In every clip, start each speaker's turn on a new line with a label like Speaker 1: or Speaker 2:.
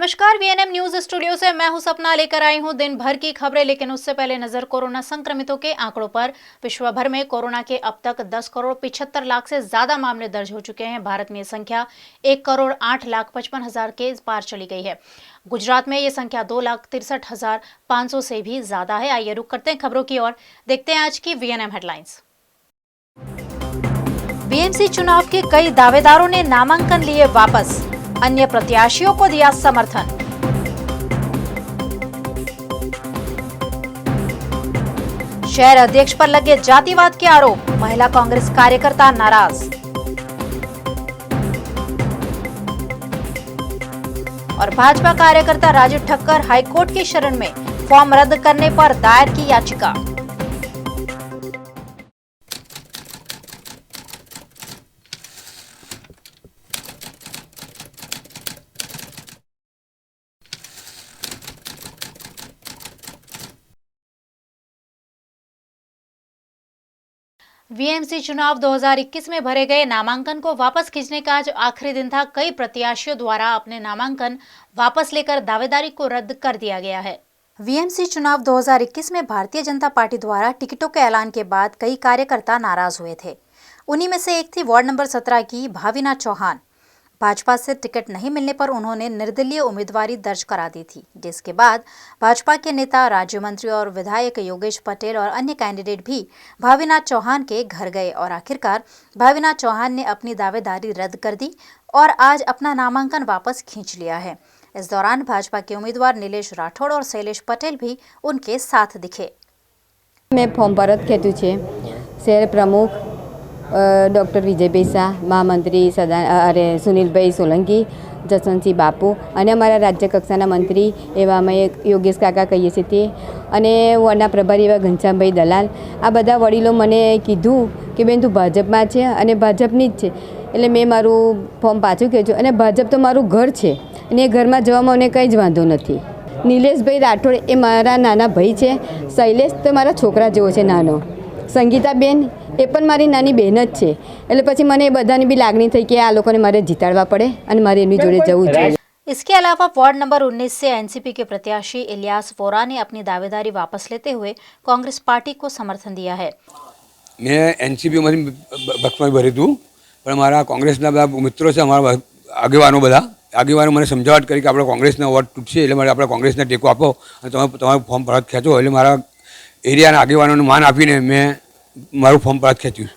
Speaker 1: नमस्कार, VNM news studio से मैं हूं सपना लेकर आई हूं दिन भर की खबरें। लेकिन उससे पहले नजर कोरोना संक्रमितों के आंकड़ों पर। विश्व भर में कोरोना के अब तक 10 करोड़ 75 लाख से ज्यादा मामले दर्ज हो चुके हैं। भारत में ये संख्या 1 करोड़ 8 लाख 55 हजार के पार चली गई है। गुजरात में ये संख्या 2 लाख 63,500 से भी ज्यादा है। आइए रुक करते हैं खबरों की ओर, देखते हैं आज की वीएनएम हेडलाइंस। बीएमसी चुनाव के कई दावेदारों ने नामांकन लिए वापस, अन्य प्रत्याशियों को दिया समर्थन। शहर अध्यक्ष पर लगे जातिवाद के आरोप, महिला कांग्रेस कार्यकर्ता नाराज। और भाजपा कार्यकर्ता राजू ठक्कर हाईकोर्ट की शरण में, फॉर्म रद्द करने पर दायर की याचिका। वीएमसी चुनाव 2021 में भरे गए नामांकन को वापस खींचने का आज आखिरी दिन था। कई प्रत्याशियों द्वारा अपने नामांकन वापस लेकर दावेदारी को रद्द कर दिया गया है। वीएमसी चुनाव 2021 में भारतीय जनता पार्टी द्वारा टिकटों के ऐलान के बाद कई कार्यकर्ता नाराज हुए थे। उन्हीं में से एक थी वार्ड नंबर 17 की भाविना चौहान। भाजपा से टिकट नहीं मिलने पर उन्होंने निर्दलीय उम्मीदवारी दर्ज करा दी थी, जिसके बाद भाजपा के नेता, राज्य मंत्री और विधायक योगेश पटेल और अन्य कैंडिडेट भी भाविना चौहान के घर गए और आखिरकार भाविना चौहान ने अपनी दावेदारी रद्द कर दी और आज अपना नामांकन वापस खींच लिया है। इस दौरान भाजपा के उम्मीदवार नीलेश राठौड़ और शैलेश पटेल भी उनके साथ दिखे।
Speaker 2: मैं फॉर्म परत खेतु छे। शहर प्रमुख डॉक्टर विजयभाई शाह, महामंत्री सुनीलभाई सोलंकी, जसवंतसिंह बापू અને અમારા રાજ્ય કક્ષાના મંત્રી એવા અમે યોગેશ કાકા કહીએ છીએ તે અને વોર્ડના પ્રભારી એવા ઘનશ્યામભાઈ દલાલ, આ બધા વડીલો મને કીધું કે બેન તું ભાજપમાં છે અને ભાજપની જ છે, એટલે મેં મારું ફોર્મ પાછું ખેંચ્યું અને ભાજપ તો મારું ઘર છે અને એ ઘરમાં જવામાં મને કંઈ જ વાંધો નથી। નિલેશભાઈ રાઠોડ એ મારા નાના ભાઈ છે, શૈલેષ તો મારા છોકરા જેવો છે નાનો, સંગીતાબેન એ પણ મારી નાની બહેન જ છે, એટલે પછી મને એ બધાની બી લાગણી થઈ કે આ લોકોને મારે જીતાડવા પડે અને મારે એમની જોડે જવું જોઈએ।
Speaker 1: इसके अलावा वार्ड नंबर 19 से एनसीपी के प्रत्याशी इलियास वोरा ने अपनी दावेदारी वापस लेते हुए कांग्रेस पार्टी को समर्थन दिया है।
Speaker 3: मैं एनसीपी में बक्समा भरी थी, पर हमारा कांग्रेस मित्रों से हमारा આગેવાનો મને સમજાવટ કરી કે આપણે કોંગ્રેસના વોટ તૂટશે, એટલે મારે આપણે કોંગ્રેસને ટેકો આપો અને તમારું ફોર્મ પરત ખેંચો, એટલે મારા એરિયાના આગેવાનોને માન આપીને મેં મારું ફોર્મ પરત ખેંચ્યું।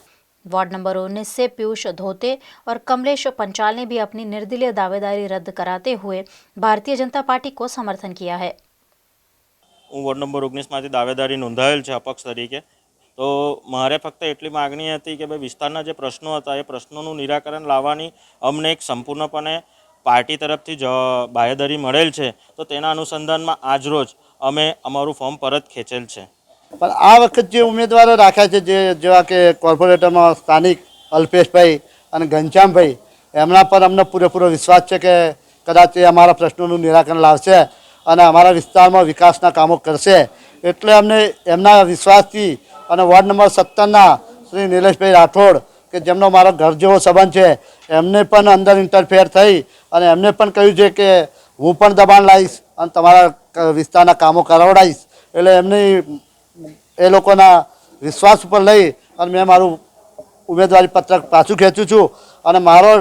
Speaker 1: वार्ड नंबर 19 से पीयूष धोते और कमलेश पंचाल ने भी अपनी निर्दलीय दावेदारी रद्द कराते हुए भारतीय जनता पार्टी को समर्थन किया है।
Speaker 4: હું વોર્ડ નંબર 19માંથી દાવેદારી નોંધાયેલ છે અપક્ષ તરીકે। તો મારે ફક્ત એટલી માગણી હતી કે ભાઈ વિસ્તારના જે પ્રશ્નો હતા એ પ્રશ્નોનું નિરાકરણ લાવવાની અમને એક સંપૂર્ણપણે પાર્ટી તરફથી બાહેધરી મળેલ છે, તો તેના અનુસંધાનમાં આજરોજ અમે અમારું ફોર્મ પરત ખેંચેલ છે।
Speaker 5: પણ આ વખત જે ઉમેદવારો રાખ્યા છે, જેવા કે કોર્પોરેટરમાં સ્થાનિક અલ્પેશભાઈ અને ઘનશ્યામભાઈ, એમના પર અમને પૂરેપૂરો વિશ્વાસ છે કે કદાચ એ અમારા પ્રશ્નોનું નિરાકરણ લાવશે અને અમારા વિસ્તારમાં વિકાસના કામો કરશે। એટલે અમને એમના વિશ્વાસથી અને વોર્ડ નંબર 17ના શ્રી નિલેશભાઈ રાઠોડ કે જેમનો મારો ઘર જેવો સંબંધ છે, એમને પણ અંદર ઇન્ટરફેર થઈ અને એમને પણ કહ્યું છે કે હું પણ દબાણ લાવીશ અને તમારા વિસ્તારના કામો કરાવડાવીશ। એટલે એમની એ લોકોના વિશ્વાસ ઉપર લઈ અને મેં મારું ઉમેદવારી પત્રક પાછું ખેંચું છું અને મારો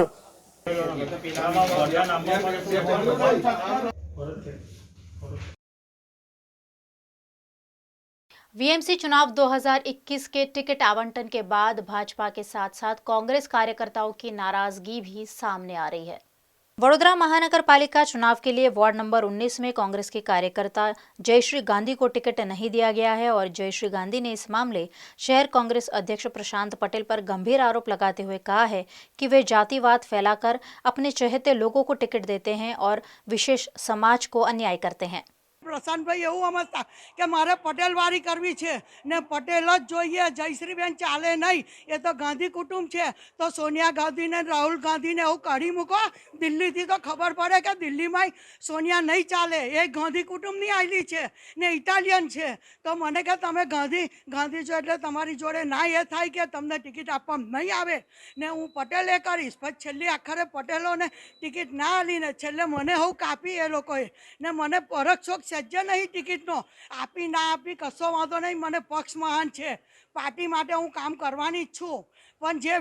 Speaker 1: वीएमसी चुनाव 2021 के टिकट आवंटन के बाद भाजपा के साथ साथ कांग्रेस कार्यकर्ताओं की नाराजगी भी सामने आ रही है। वडोदरा महानगर पालिका चुनाव के लिए वार्ड नंबर 19 में कांग्रेस के कार्यकर्ता जयश्री गांधी को टिकट नहीं दिया गया है और जयश्री गांधी ने इस मामले शहर कांग्रेस अध्यक्ष प्रशांत पटेल पर गंभीर आरोप लगाते हुए कहा है कि वे जातिवाद फैलाकर अपने चहेते लोगों को टिकट देते हैं और विशेष समाज को अन्याय करते हैं।
Speaker 6: પ્રશાંતભાઈ એવું સમજતા કે મારે પટેલવારી કરવી છે ને પટેલ જ જોઈએ, જયશ્રીબેન ચાલે નહીં, એ તો ગાંધી કુટુંબ છે, તો સોનિયા ગાંધીને રાહુલ ગાંધીને એવું કાઢી મૂકો દિલ્હીથી, તો ખબર પડે કે દિલ્હીમાં સોનિયા નહીં ચાલે, એ ગાંધી કુટુંબની આવેલી છે ને ઇટાલિયન છે. તો મને કે તમે ગાંધી છો એટલે તમારી જોડે ના એ થાય કે તમને ટિકિટ આપવામાં નહીં આવે ને હું પટેલે કરીશ. પછી છેલ્લી આખરે પટેલોને ટિકિટ ના આલીને છેલ્લે મને હું કાપી એ લોકોએ ને મને પરખ શોખ સજ્જ નહીં ટિકિટનો, આપી ના આપી કશો વાંધો નહીં, મને પક્ષ મહાન છે, પાર્ટી માટે હું કામ કરવાની જ છું. પણ જે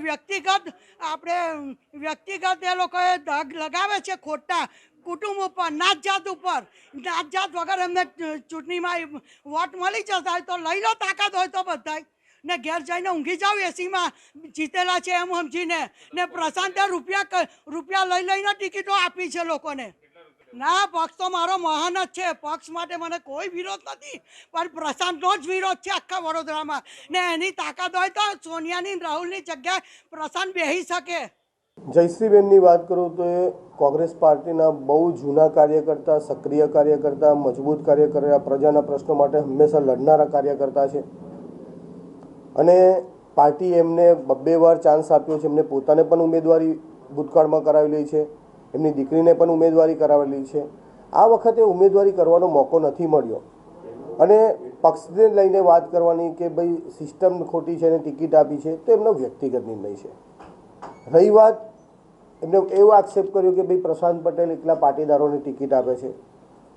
Speaker 6: વ્યક્તિગત એ લોકોએ દાગ લગાવે છે ખોટા કુટુંબ ઉપર, નાત જાત ઉપર, નાત જાત વગર એમને ચૂંટણીમાં વોટ મળી જતા હોય તો લઈ લો, તાકાત હોય તો બધાય ને ઘેર જઈને ઊંઘી જાવ એસીમાં જીતેલા છે એમ સમજીને. ને પ્રશાંતે રૂપિયા લઈ લઈને ટિકિટો આપી છે લોકોને. ના, પક્ષ તો મારો મહાન જ છે, પક્ષ માટે મને કોઈ વિરોધ નથી, પણ પ્રશાંતનો જ વિરોધ છે આખા વડોદરામાં ને એની તાકાત હોય તો સોનિયાની રાહુલની જગ્યાએ પ્રશાંત બેસી શકે.
Speaker 7: જયશ્રીબેનની વાત કરું તો એ કોંગ્રેસ પાર્ટીના બહુ જૂના કાર્યકર્તા, સક્રિય કાર્યકર્તા, મજબૂત કાર્યકર્તા, પ્રજાના પ્રશ્નો માટે હંમેશા લડનારા કાર્યકર્તા છે અને પાર્ટી એમને 2 વાર ચાન્સ આપ્યો છે. એમને પોતાને પણ ઉમેદવારી ભૂતકાળમાં કરાવેલી છે, એમની દીકરીને પણ ઉમેદવારી કરાવેલી છે. આ વખતે ઉમેદવારી કરવાનો મોકો નથી મળ્યો અને પક્ષને લઈને વાત કરવાની કે ભાઈ સિસ્ટમ ખોટી છે અને ટિકિટ આપી છે તો એમનો વ્યક્તિગત નિર્ણય છે. રહી વાત, એમને એવો આક્ષેપ કર્યો કે ભાઈ પ્રશાંત પટેલ એકલા પાટીદારોને ટિકિટ આપે છે,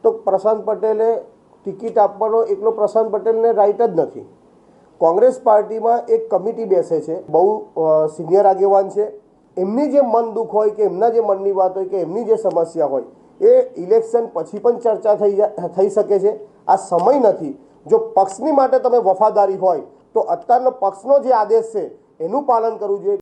Speaker 7: તો પ્રશાંત પટેલે ટિકિટ આપવાનો એકલો પ્રશાંત પટેલને રાઈટ જ નથી. કોંગ્રેસ પાર્ટીમાં એક કમિટી બેસે છે, બહુ સિનિયર આગેવાન છે, એમની જે મન દુઃખ હોય કે એમના જે મનની વાત હોય કે એમની જે સમસ્યા હોય એ ઇલેક્શન પછી પણ ચર્ચા થઈ શકે છે. આ સમય નથી. જો પક્ષની માટે તમે વફાદારી હોય તો અત્યારનો પક્ષનો જે આદેશ છે એનું પાલન કરવું જોઈએ.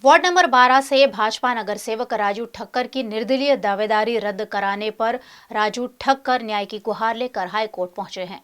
Speaker 1: वार्ड नंबर 12 से भाजपा नगर सेवक राजू ठक्कर की निर्दलीय दावेदारी रद्द कराने पर राजू ठक्कर न्याय की गुहार लेकर हाई कोर्ट पहुंचे हैं।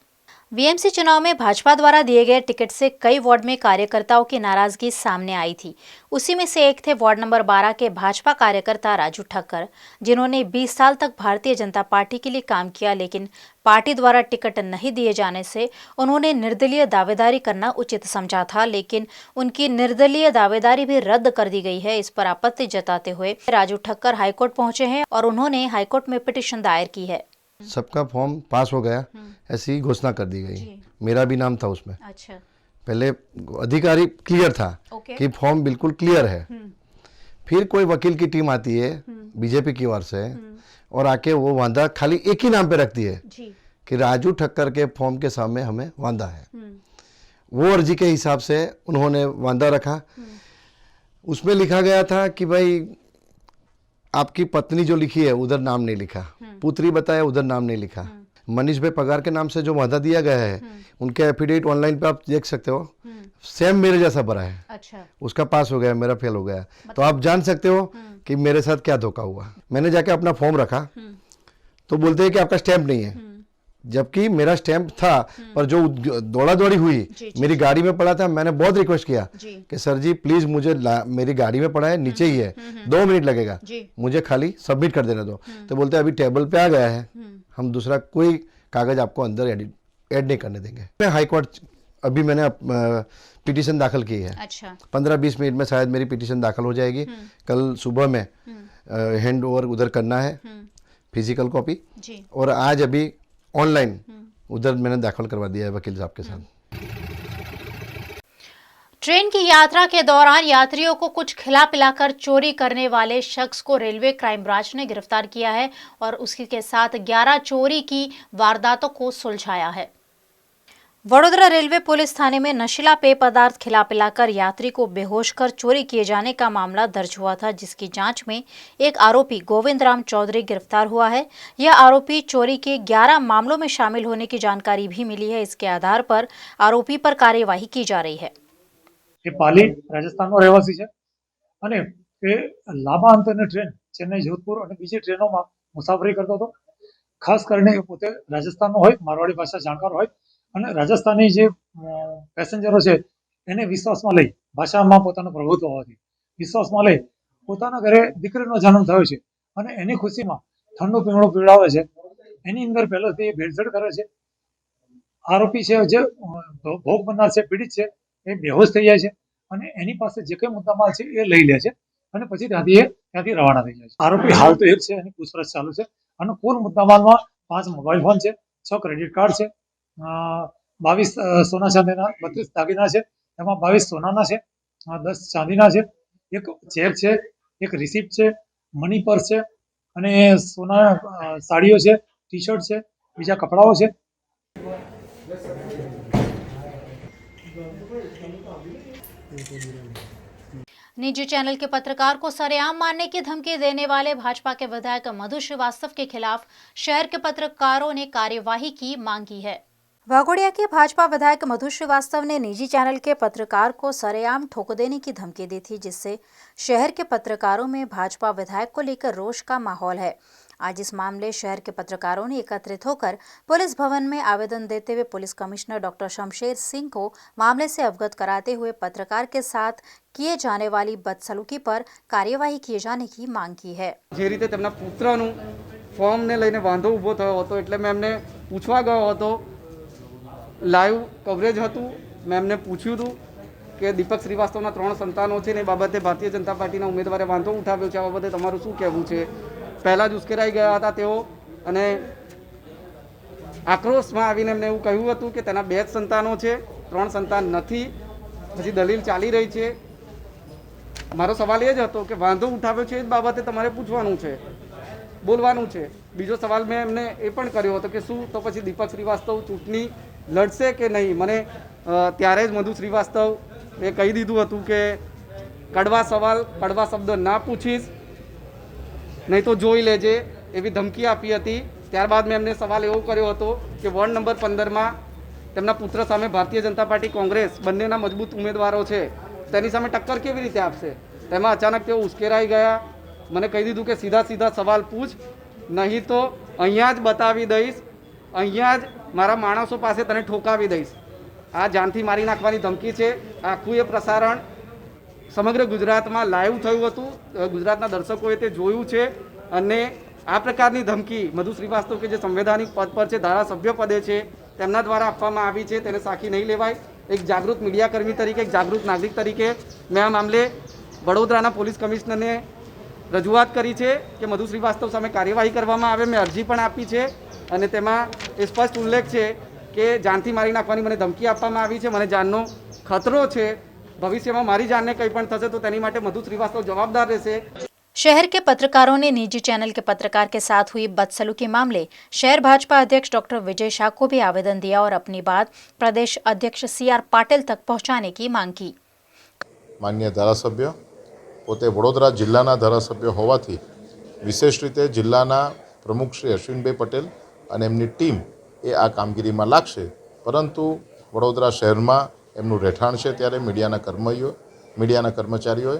Speaker 1: वीएमसी चुनाव में भाजपा द्वारा दिए गए टिकट से कई वार्ड में कार्यकर्ताओं की नाराजगी सामने आई थी। उसी में से एक थे वार्ड नंबर 12 के भाजपा कार्यकर्ता राजू ठक्कर, जिन्होंने 20 साल तक भारतीय जनता पार्टी के लिए काम किया, लेकिन पार्टी द्वारा टिकट नहीं दिए जाने से उन्होंने निर्दलीय दावेदारी करना उचित समझा था, लेकिन उनकी निर्दलीय दावेदारी भी रद्द कर दी गई है। इस पर आपत्ति जताते हुए राजू ठक्कर हाईकोर्ट पहुंचे हैं और उन्होंने हाईकोर्ट में पिटीशन दायर की है।
Speaker 8: सबका फॉर्म पास हो गया, ऐसी घोषणा कर दी गई, मेरा भी नाम था उसमें।
Speaker 1: अच्छा,
Speaker 8: पहले अधिकारी क्लियर था कि फॉर्म बिल्कुल क्लियर है। फिर कोई वकील की टीम आती है बीजेपी की ओर से और आके वो वांदा खाली एक ही नाम पे रखती है कि राजू ठक्कर के फॉर्म के सामने हमें वांदा है। वो अर्जी के हिसाब से उन्होंने वांदा रखा। उसमें लिखा गया था कि भाई आपकी पत्नी जो लिखी है उधर नाम नहीं लिखा, पुत्री बताया उधर नाम नहीं लिखा। मनीष भाई पगार के नाम से जो वादा दिया गया है उनके एफिडेविट ऑनलाइन पे आप देख सकते हो, सेम मेरे जैसा भरा है।
Speaker 1: अच्छा,
Speaker 8: उसका पास हो गया, मेरा फेल हो गया, तो आप जान सकते हो कि मेरे साथ क्या धोखा हुआ। मैंने जाके अपना फॉर्म रखा तो बोलते हैं कि आपका स्टैंप नहीं है, जबकि मेरा स्टैंप था, पर जो दौड़ा दौड़ी हुई मेरी गाड़ी में पड़ा था। मैंने बहुत रिक्वेस्ट किया कि सर जी प्लीज मुझे मेरी गाड़ी में पड़ा है, नीचे ही है, 2 मिनट लगेगा, मुझे खाली सबमिट कर देने दो। तो बोलते अभी टेबल पे आ गया है, हम दूसरा कोई कागज आपको अंदर ऐड नहीं करने देंगे। मैं हाई कोर्ट अभी मैंने पिटीशन दाखिल की है।
Speaker 1: अच्छा,
Speaker 8: 15-20 मिनट में शायद मेरी पिटीशन दाखिल हो जाएगी। कल सुबह में हैंड ओवर उधर करना है, फिजिकल कॉपी, और आज अभी ऑनलाइन उधर मैंने दाखिल करवा दिया है वकील साहब के साथ।
Speaker 1: ट्रेन की यात्रा के दौरान यात्रियों को कुछ खिला पिलाकर चोरी करने वाले शख्स को रेलवे क्राइम ब्रांच ने गिरफ्तार किया है और उसी के साथ 11 चोरी की वारदातों को सुलझाया है। वडोदरा रेलवे पुलिस थाने में नशीला पेय पदार्थ खिला पिलाकर यात्री को बेहोश कर चोरी किए जाने का मामला दर्ज हुआ था, जिसकी जांच में एक आरोपी गोविंद राम चौधरी गिरफ्तार हुआ है। यह आरोपी चोरी के 11 मामलों में शामिल होने की जानकारी भी मिली है। इसके आधार पर आरोपी पर कार्यवाही की जा रही है।
Speaker 9: એ પાલી રાજસ્થાનનો રહેવાસી છે અને એ લાંબા અંતરની ટ્રેન ચેન્નઈ જોધપુર અને બીજી ટ્રેનોમાં મુસાફરી કરતો હતો। ખાસ કરીને એ પોતે રાજસ્થાનનો હોય, મારવાડી ભાષા જાણકાર હોય અને રાજસ્થાની જે પેસેન્જરો છે એને વિશ્વાસમાં લઈ, ભાષામાં પોતાનું પ્રભુત્વ હોવાથી વિશ્વાસમાં લઈ પોતાના ઘરે દીકરીનો જન્મ થયો છે અને એની ખુશીમાં ઠંડુ પીણું પીવડાવે છે એની અંદર પહેલાથી ભેળસેળ કરે છે. આરોપી છે જે ભોગ બનનાર છે, પીડિત છે, એ બેહોશ થઈ જાય છે અને એની પાસે જે કંઈ મુદ્દામાલ છે એ લઈ લે છે અને પછી ત્યાંથી રવાના થઈ જાય છે. આરોપી હાલ તો એક છે, એની પૂછપરછ ચાલુ છે અને કુલ મુદ્દામાલમાં 5 મોબાઈલ ફોન છે, 6 ક્રેડિટ કાર્ડ છે, 22 સોના ચાંદીના 32 દાગીના છે, એમાં 22 સોનાના છે, 10 ચાંદીના છે, એક ચેક છે, એક રિસિપ્ટ છે, મની પર્સ છે અને સોના સાડીઓ છે, ટી શર્ટ છે, બીજા કપડાઓ છે.
Speaker 1: निजी चैनल के पत्रकार को सरेआम मारने की धमकी देने वाले भाजपा के विधायक मधु श्रीवास्तव के खिलाफ शहर के पत्रकारों ने कार्यवाही की मांग की है। वाघोडिया के भाजपा विधायक मधु श्रीवास्तव ने निजी चैनल के पत्रकार को सरेआम ठोक देने की धमकी दी थी, जिससे शहर के पत्रकारों में भाजपा विधायक को लेकर रोष का माहौल है। आज इस मामले शहर के पत्रकारों ने एकत्रित होकर पुलिस भवन में आवेदन देते हुए police commissioner doctor Shamsher Singh को मामले से अवगत कराते हुए पत्रकार के साथ किए जाने वाली बदसलूकी पर कार्यवाही किए जाने की मांग की है।
Speaker 10: જે રીતે તેમના પુત્રનું ફોર્મને લઈને વાંધો ઊભો થયો હતો એટલે મેં એમને પૂછવા ગયો હતો, લાઈવ કવરેજ હતું, મેં એમને પૂછ્યું હતું કે દીપક શ્રીવાસ્તવના 3 સંતાનો છે ને એ બાબતે ભારતીય જનતા પાર્ટીના ઉમેદવારે વાંધો ઉઠાવ્યો છે, આ બાબતે તમારું શું કહેવું છે? પહેલાં જ ઉશ્કેરાઈ ગયા હતા તેઓ અને આક્રોશમાં આવીને એમને એવું કહ્યું હતું કે તેના 2 જ સંતાનો છે, 3 સંતાન નથી, પછી દલીલ ચાલી રહી છે. મારો સવાલ એ જ હતો કે વાંધો ઉઠાવ્યો છે એ બાબતે તમારે પૂછવાનું છે, બોલવાનું છે. બીજો સવાલ મેં એમને એ પણ કર્યો હતો કે શું તો પછી દીપક શ્રીવાસ્તવ ચૂંટણી લડશે કે નહીં? મને ત્યારે જ મધુ શ્રીવાસ્તવ એ કહી દીધું હતું કે કડવા સવાલ, કડવા શબ્દ ના પૂછીશ, નહીં તો જોઈ લેજે, એવી ધમકી આપી હતી. ત્યારબાદ મેં એમને સવાલ એવો કર્યો હતો કે વોર્ડ નંબર 15માં તેમના પુત્ર સામે ભારતીય જનતા પાર્ટી કોંગ્રેસ બંનેના મજબૂત ઉમેદવારો છે, તેની સામે ટક્કર કેવી રીતે આપશે? તેમાં અચાનક તેઓ ઉશ્કેરાઈ ગયા. મને કહી દીધું કે સીધા સીધા સવાલ પૂછ, નહીં તો અહીંયા જ બતાવી દઈશ, અહીંયા જ મારા માણસો પાસે તને ઠોકાવી દઈશ. આ જાનથી મારી નાખવાની ધમકી છે. આખું એ પ્રસારણ સમગ્ર ગુજરાતમાં લાઈવ થયું હતું, ગુજરાતના દર્શકોએ તે જોયું છે અને આ પ્રકારની ધમકી મધુ શ્રીવાસ્તવ કે જે સંવૈધાનિક પદ પર છે, ધારાસભ્ય પદે છે, તેમના દ્વારા આપવામાં આવી છે, તેને સાખી નહીં લેવાય. એક જાગૃત મીડિયાકર્મી તરીકે, એક જાગૃત નાગરિક તરીકે મેં આ મામલે વડોદરાના પોલીસ કમિશનરને રજૂઆત કરી છે કે મધુ શ્રીવાસ્તવ સામે કાર્યવાહી કરવામાં આવે. મેં અરજી પણ આપી છે અને તેમાં એ સ્પષ્ટ ઉલ્લેખ છે કે જાનથી મારી નાખવાની મને ધમકી આપવામાં આવી છે, મને જાનનો ખતરો છે, ભવિષ્યમાં મારી જાનને કંઈ પણ થશે તો તેની માટે મધુ श्रीवास्तव जवाबदार રહેશે।
Speaker 1: शहर के पत्रकारों ने निजी चैनल के पत्रकार के साथ हुई बदसलूकी मामले शहर भाजपा अध्यक्ष डॉक्टर विजय शाह को भी आवेदन दिया और अपनी बात प्रदेश अध्यक्ष CR पाटिल तक पहुंचाने की मांग की।
Speaker 11: माननीय धारासभ्य पोते वडोदरा जिल्लाना धारासभ्य होवाथी विशेष रीते जिल्लाना प्रमुख श्री अश्विनभाई पटेल અને એમની ટીમ એ આ કામગીરીમાં લાગશે, પરંતુ વડોદરા શહેરમાં એમનું રહેઠાણ છે ત્યારે મીડિયાના કર્મચારીઓએ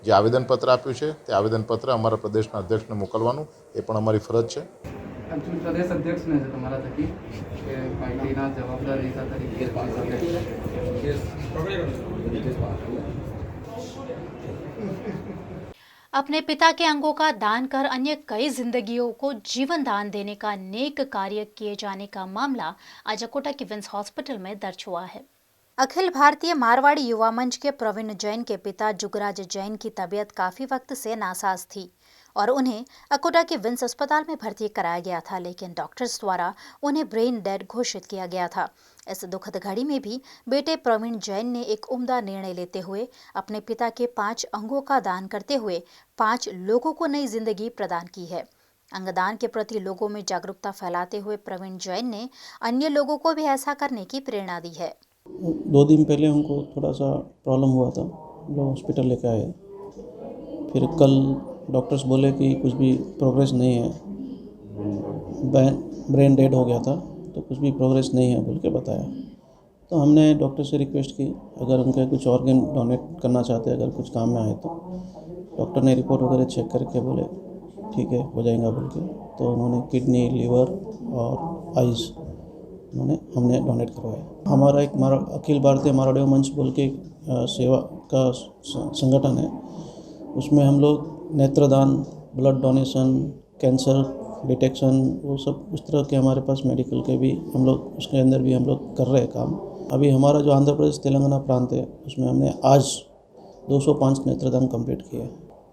Speaker 11: જે આવેદનપત્ર આપ્યું છે તે આવેદનપત્ર અમારા પ્રદેશના અધ્યક્ષને મોકલવાનું એ પણ અમારી ફરજ છે।
Speaker 10: પ્રદેશ અધ્યક્ષને છે તમારા થકી કે પાર્ટીના જવાબદાર નેતા તરીકે
Speaker 1: अपने पिता के अंगों का दान कर अन्य कई जिंदगियों को जीवन दान देने का नेक कार्य किए जाने का मामला आज अकोटा के विम्स हॉस्पिटल में दर्ज हुआ है। अखिल भारतीय मारवाड़ी युवा मंच के प्रवीण जैन के पिता जुगराज जैन की तबीयत काफी वक्त से नासाज थी और उन्हें अकोटा के विम्स अस्पताल में भर्ती कराया गया था, लेकिन डॉक्टर्स द्वारा उन्हें ब्रेन डेड घोषित किया गया था। इस दुखद घड़ी में भी बेटे प्रवीण जैन ने एक उम्दा निर्णय लेते हुए अपने पिता के 5 अंगों का दान करते हुए 5 लोगों को नई जिंदगी प्रदान की है। अंगदान के प्रति लोगों में जागरूकता फैलाते हुए प्रवीण जैन ने अन्य लोगों को भी ऐसा करने की प्रेरणा दी है।
Speaker 12: 2 दिन पहले उनको थोड़ा सा प्रॉब्लम हुआ था, लोग हॉस्पिटल लेके आए, फिर कल डॉक्टर्स बोले कि कुछ भी प्रोग्रेस नहीं है, ब्रेन डेड हो गया था तो कुछ भी प्रोग्रेस नहीं है बोल के बताया। तो हमने डॉक्टर से रिक्वेस्ट की अगर उनके कुछ ऑर्गन डोनेट करना चाहते हैं, अगर कुछ काम में आए तो डॉक्टर ने रिपोर्ट वगैरह चेक करके बोले ठीक है हो जाएगा बोल के, तो उन्होंने किडनी, लीवर और आइज़ हमने डोनेट करवाया। हमारा एक अखिल भारतीय मारवाड़ी मंच बोल के सेवा का संगठन है, उसमें हम लोग नेत्रदान, ब्लड डोनेशन कैंसर डिटेक्शन, वो सब उस तरह के हमारे पास मेडिकल के भी हम लोग उसके अंदर भी हम लोग कर रहे हैं काम। अभी हमारा जो आंध्र प्रदेश तेलंगाना प्रांत है उसमें हमने आज 205 नेत्रदान कंप्लीट किए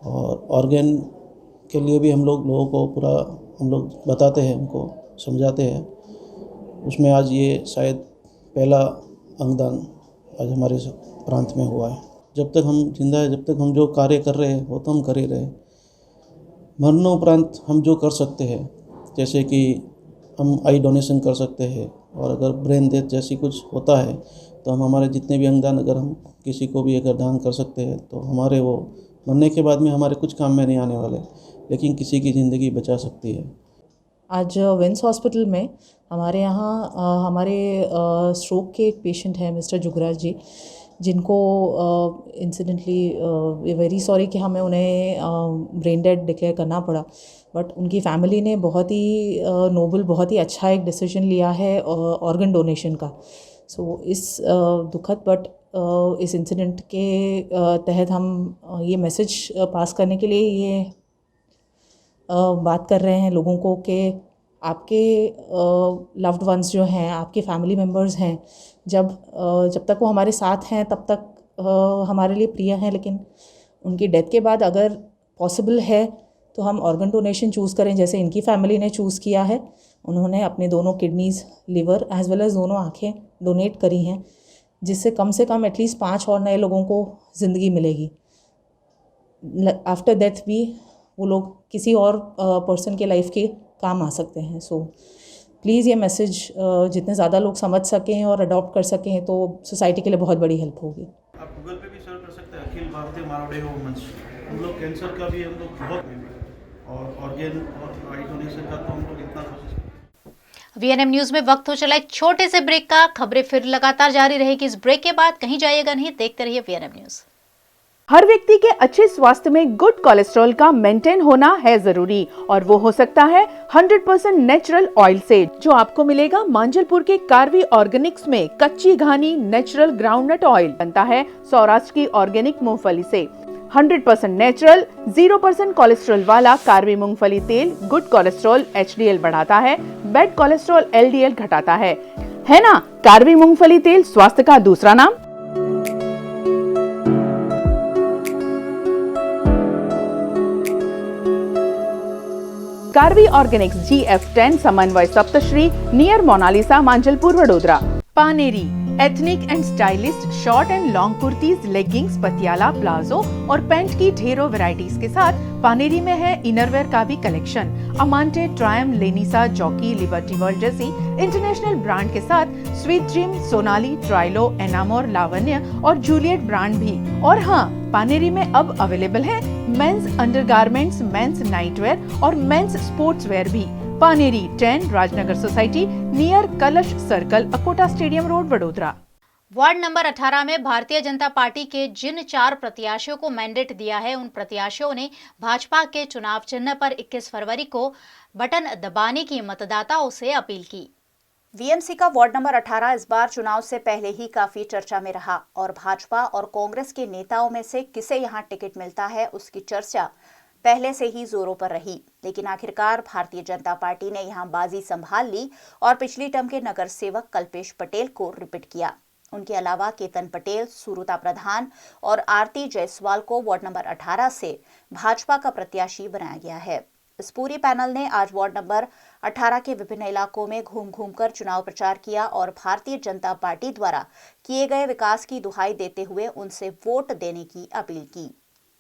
Speaker 12: और ऑर्गेन के लिए भी हम लोगों को पूरा हम लोग बताते हैं, उनको समझाते हैं। उसमें आज ये शायद पहला अंगदान आज हमारे प्रांत में हुआ है। जब तक हम जिंदा है, जब तक हम जो कार्य कर रहे हैं वो तो हम कर ही रहे हैं। मरणोपरांत हम जो कर सकते हैं, जैसे कि हम आई डोनेशन कर सकते हैं, और अगर ब्रेन डेथ जैसी कुछ होता है तो हम हमारे जितने भी अंगदान अगर हम किसी को भी अगर दान कर सकते हैं तो हमारे वो मरने के बाद में हमारे कुछ काम में नहीं आने वाले, लेकिन किसी की ज़िंदगी बचा सकती है।
Speaker 13: आज विम्स हॉस्पिटल में हमारे यहाँ हमारे स्ट्रोक के एक पेशेंट हैं मिस्टर जुगराज जी, जिनको इंसिडेंटली वेरी सॉरी कि हमें उन्हें ब्रेन डेड डिक्लेयर करना पड़ा, बट उनकी फैमिली ने बहुत ही नोबल, बहुत ही अच्छा एक डिसीजन लिया है ऑर्गन डोनेशन का। सो इस दुखद बट इस इंसिडेंट के तहत हम ये मैसेज पास करने के लिए ये बात कर रहे हैं लोगों को कि आपके लव्ड वंस जो हैं, आपके फैमिली मेम्बर्स हैं, जब तक वो हमारे साथ हैं तब तक हमारे लिए प्रिय हैं, लेकिन उनकी डेथ के बाद अगर पॉसिबल है तो हम ऑर्गन डोनेशन चूज़ करें, जैसे इनकी फैमिली ने चूज़ किया है। उन्होंने अपने दोनों kidneys, liver as well as दोनों आँखें डोनेट करी हैं, जिससे कम से कम एटलीस्ट 5 और नए लोगों को ज़िंदगी मिलेगी। आफ्टर डेथ भी वो लोग किसी और पर्सन के लाइफ के काम आ सकते हैं। सो प्लीज़ ये मैसेज जितने ज़्यादा लोग समझ सकें और अडॉप्ट कर सकें तो सोसाइटी के लिए बहुत बड़ी हेल्प होगी।
Speaker 14: आप गूगल पे भी सर्च कर सकते हैं, अखिल भारतीय मारवाड़ी वुमेन्स। हम लोग कैंसर का भी हम लोग बहुत, और ऑर्गेन और आई डोनेशन का तो हम लोग इतना कोशिश।
Speaker 1: वीएनएम न्यूज में वक्त हो चला एक छोटे से ब्रेक का। खबरें फिर लगातार जारी रहेगी इस ब्रेक के बाद, कहीं जाइएगा नहीं, देखते रहिए वीएनएम न्यूज।
Speaker 15: हर व्यक्ति के अच्छे स्वास्थ्य में गुड कोलेस्ट्रॉल का मेंटेन होना है जरूरी, और वो हो सकता है 100% नेचुरल ऑयल से, जो आपको मिलेगा मांजलपुर के कार्वी ऑर्गेनिक्स में। कच्ची घानी नेचुरल ग्राउंडनट ऑयल बनता है सौराष्ट्र की ऑर्गेनिक मूंगफली से। 100% नेचुरल 0% कोलेस्ट्रॉल वाला कार्वी मूंगफली तेल गुड कोलेस्ट्रॉल HDL बढ़ाता है, बैड कोलेस्ट्रॉल LDL घटाता है ना। कार्वी मूंगफली तेल स्वास्थ्य का दूसरा नाम। Karvy organics GF10 Samanvay Saptashree near Monalisa Manjalpur Vadodara. Paneri ethnic and stylist short and long kurtis, leggings, Patiala, palazzo और पैंट की ढेरों वैरायटीज के साथ पानेरी में है इनरवेयर का भी कलेक्शन। अमांटे, ट्रायम, लेनिसा, जॉकी, लिबर्टी वर्ल्ड जैसी इंटरनेशनल ब्रांड के साथ स्वीट ड्रीम, सोनाली, ट्राइलो, एनामोर, लावण्य और जूलियट ब्रांड भी। और हाँ, पानेरी में अब अवेलेबल है मेंस अंडरगारमेंट्स, मेंस नाइटवेयर और मेंस स्पोर्ट्सवेयर भी। पानेरी 10 राजनगर सोसाइटी नियर कलश circle, Akota stadium road, Vadodara.
Speaker 1: Ward number 18 में भारतीय जनता पार्टी के जिन 4 प्रत्याशियों को मैंडेट दिया है, उन प्रत्याशियों ने भाजपा के चुनाव चिन्ह पर 21 फरवरी को बटन दबाने की मतदाताओं से अपील की।
Speaker 16: वीएमसी का वार्ड नंबर 18 इस बार चुनाव से पहले ही काफी चर्चा में रहा, और भाजपा और कांग्रेस के नेताओं में से किसे यहां टिकट मिलता है उसकी चर्चा पहले से ही जोरों पर रही। लेकिन आखिरकार भारतीय जनता पार्टी ने यहां बाजी संभाल ली और पिछली टर्म के नगर सेवक कल्पेश पटेल को रिपीट किया। उनके अलावा केतन पटेल, सुरुता प्रधान और आरती जायसवाल को वार्ड नंबर 18 से भाजपा का प्रत्याशी बनाया गया है। इस पूरी पैनल ने आज वार्ड नंबर 18 के विभिन्न इलाकों में घूम घूमकर चुनाव प्रचार किया और भारतीय जनता पार्टी द्वारा किए गए विकास की दुहाई देते हुए उनसे वोट देने की अपील की।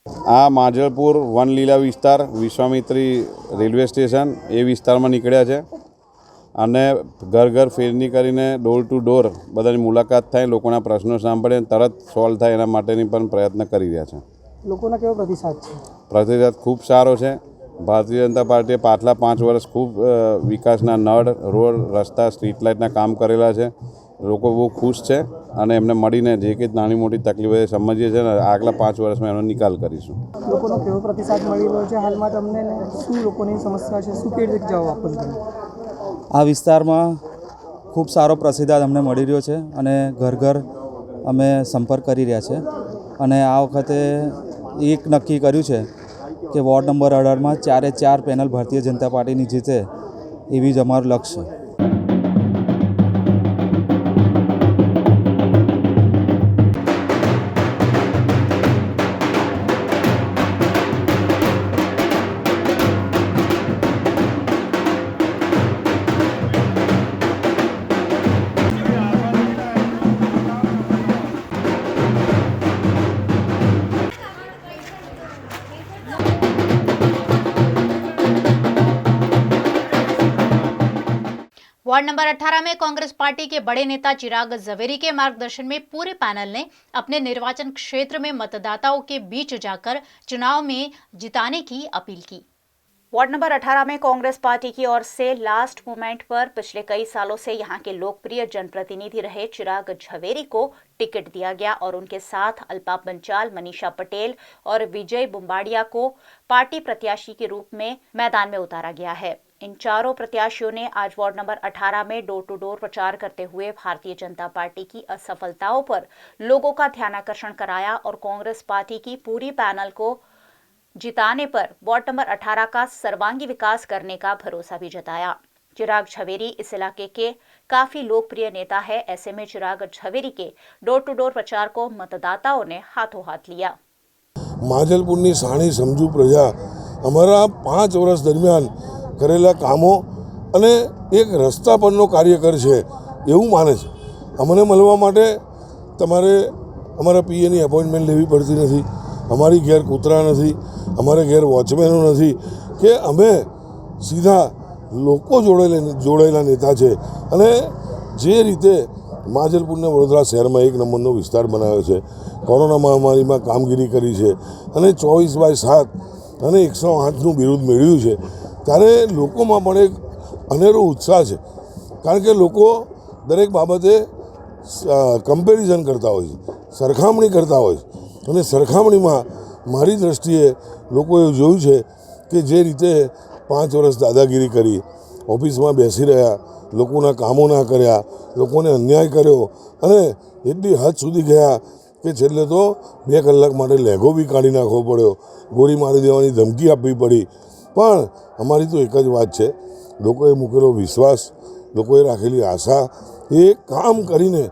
Speaker 17: आ मांजलपुर वन लीला विस्तार विश्वामित्री रेलवे स्टेशन ए विस्ताરમાં નીકળ્યા છે અને ઘર ઘર ફેરની કરીને ડોર ટુ ડોર બધાની મુલાકાત થાય, લોકોના પ્રશ્નો સાંભળે તરત સોલ્વ થાય એના માટેની પણ પ્રયત્ન કરી રહ્યા છે।
Speaker 18: લોકોનો કેવો પ્રતિસાદ છે?
Speaker 17: પ્રતિસાદ ખૂબ સારો છે। ભારતીય જનતા પાર્ટીએ પાછલા 5 વર્ષ ખૂબ વિકાસના નળ, રોડ, રસ્તા, સ્ટ્રીટ લાઇટના કામ કરેલા છે। લોકો બહુ ખુશ છે અને એમને મળીને જે કંઈ નાની મોટી તકલીફો સમજીએ છીએ ને આગલા 5 વર્ષમાં એનો નિકાલ કરીશું।
Speaker 18: લોકોનો કેવો પ્રતિસાદ મળી રહ્યો છે હાલમાં તમને? શું લોકોની સમસ્યા છે, શું કેવી રીતે જવાબ આપો છો?
Speaker 19: આ વિસ્તારમાં ખૂબ સારો પ્રતિસાદ અમને મળી રહ્યો છે અને ઘર ઘર અમે સંપર્ક કરી રહ્યા છે અને આ વખતે એક નક્કી કર્યું છે કે ward number 18માં 4 panel Bharatiya Janata પાર્ટીની જીતે એવી જ અમારું લક્ષ્ય છે.
Speaker 1: वार्ड नंबर 18 में कांग्रेस पार्टी के बड़े नेता चिराग झवेरी के मार्गदर्शन में पूरे पैनल ने अपने निर्वाचन क्षेत्र में मतदाताओं के बीच जाकर चुनाव में जिताने की अपील की।
Speaker 16: वार्ड नंबर 18 में कांग्रेस पार्टी की ओर से लास्ट मोमेंट पर पिछले कई सालों से यहां के लोकप्रिय जनप्रतिनिधि रहे चिराग झवेरी को टिकट दिया गया और उनके साथ अल्पा पंचाल, मनीषा पटेल और विजय बुम्बाड़िया को पार्टी प्रत्याशी के रूप में मैदान में उतारा गया है। इन चारों प्रत्याशियों ने आज वार्ड नंबर 18 में डोर टू डोर प्रचार करते हुए भारतीय जनता पार्टी की असफलताओं पर लोगों का ध्यानाकर्षण कराया और कांग्रेस पार्टी की पूरी पैनल को जिताने पर वार्ड नंबर 18 का सर्वांगी विकास करने का भरोसा भी जताया। चिराग झवेरी इस इलाके के काफी लोकप्रिय नेता है। ऐसे में चिराग झवेरी के डोर टू डोर प्रचार को मतदाताओं ने हाथों हाथ लिया।
Speaker 20: માજલપુરની સાણી સમજુ પ્રજા અમારા 5 વર્ષ દરમિયાન કરેલા કામો અને એક રસ્તા પરનો કાર્યકર છે એવું માને છે. અમને મળવા માટે તમારે અમારા પીએની એપોઇન્ટમેન્ટ લેવી પડતી નથી, અમારી ઘેર કૂતરા નથી, અમારે ઘેર વોચમેનો નથી કે અમે સીધા લોકો જોડાયેલા નેતા છે. અને જે રીતે માજલપુરને વડોદરા શહેરમાં 1 નંબરનો વિસ્તાર બનાવ્યો છે, કોરોના મહામારીમાં કામગીરી કરી છે અને 24/7 અને 108નું બિરુદ મેળવ્યું છે, ત્યારે લોકોમાં પણ એક અનેરો ઉત્સાહ છે. કારણ કે લોકો દરેક બાબતે કમ્પેરિઝન કરતા હોય છે, સરખામણી કરતા હોય છે અને સરખામણીમાં મારી દૃષ્ટિએ લોકોએ જોયું છે કે જે રીતે 5 વર્ષ દાદાગીરી કરી, ઓફિસમાં બેસી રહ્યા, લોકોના કામો ના કર્યા, લોકોને અન્યાય કર્યો અને એટલી હદ સુધી ગયા કે છેલ્લે તો 2 કલાક માટે લેઘો બી કાઢી નાખવો પડ્યો, ગોળી મારી દેવાની ધમકી આપવી પડી. પણ અમારી તો એક જ વાત છે, લોકોએ મૂકેલો વિશ્વાસ, લોકોએ રાખેલી આશા એ કામ કરીને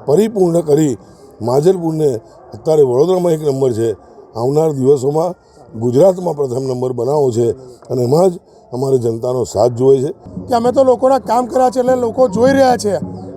Speaker 20: પરિપૂર્ણ કરી માજલપુરને અત્યારે વડોદરામાં 1 નંબર છે, આવનાર દિવસોમાં ગુજરાતમાં પ્રથમ નંબર બનાવવો છે અને એમાં જ અમારે જનતાનો સાથ જોઈએ છે
Speaker 18: કે અમે તો લોકોના કામ કર્યા છે એટલે લોકો જોઈ રહ્યા છે,